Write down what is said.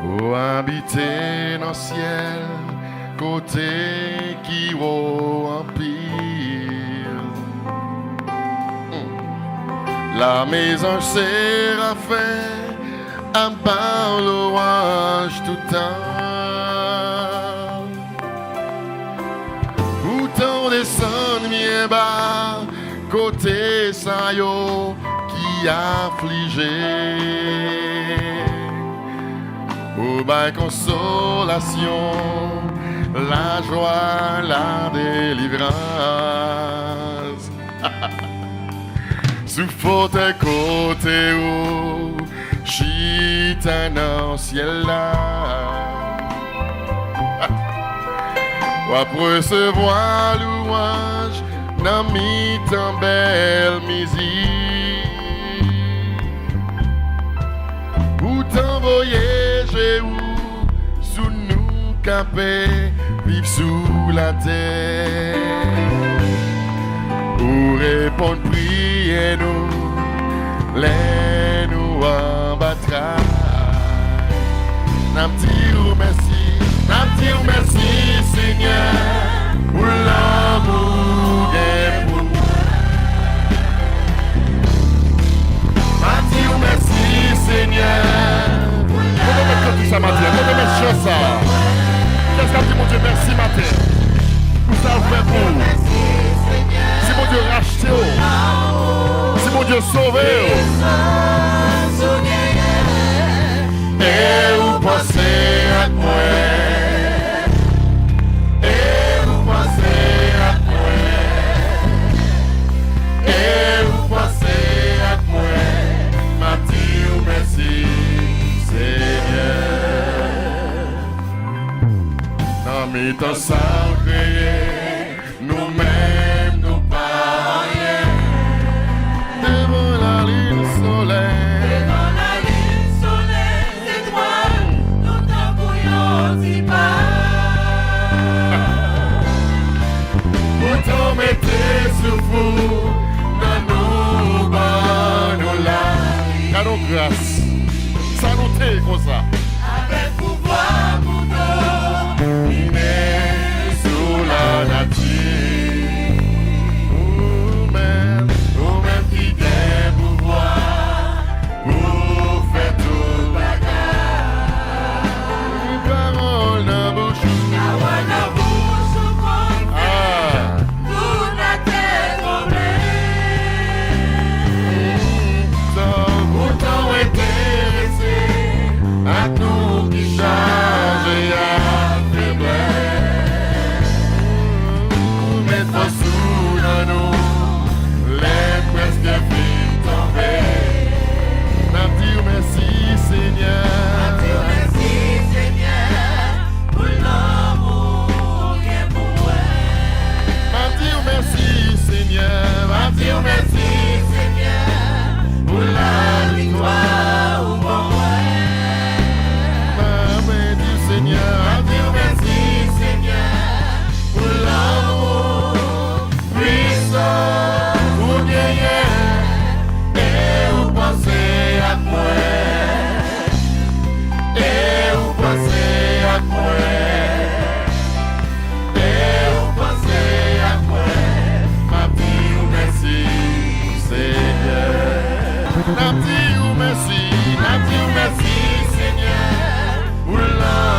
Ou habiter dans le ciel, côté qui vaut en pire. La maison séraphin, à part louange tout temps. Bouton descend bien bas, côté ça yo qui affligé. Au bain consolation, la joie, la délivrance. Sous faute côté où chita dans ciel là. Ou après recevoir louange, dans mi-temps belle musique. Ou t'envoyer où sous nous capé, vivre sous la terre. Ou répondre, priez nous, les nous en bataille. N'a dit merci Seigneur, pour l'amour et pour moi. N'a dit merci Seigneur. Comment mettre tout ça matin? Comment mettre ça? Qu'est-ce que mon Dieu merci matin? Tout ça vous fait pour vous. Si mon Dieu racheté, si mon Dieu sauvé, et vous pensez à moi, et vous pensez à moi, et vous pensez à moi, m'a dit merci Seigneur. Dans mes temps sacrés, nous-mêmes nous pas rien. Devant la ligne soleil. Autant mettez sous vous dans nos bas, nos larmes. Car nos grâces, ça nous t'est comme ça. Avec pouvoir pour nous, il est sous la nature. Nous-mêmes qui des pouvoirs pour faire tout bagarre. Une parole dans bouche. À nous qui charge et à faiblesse, mettre sous dans nous les presque vies tombées. N'a dit merci Seigneur. Merci Seigneur pour l'amour qui est pour moi. N'a dit merci Seigneur. N'a dit merci Seigneur pour la victoire au bon. Seigneur, adieu, merci Seigneur, pour l'amour puissant, pour gagner, et vous pensez à moi, et vous pensez à moi, et vous pensez à moi, adieu, merci Seigneur, adieu, merci Seigneur, pour l'amour.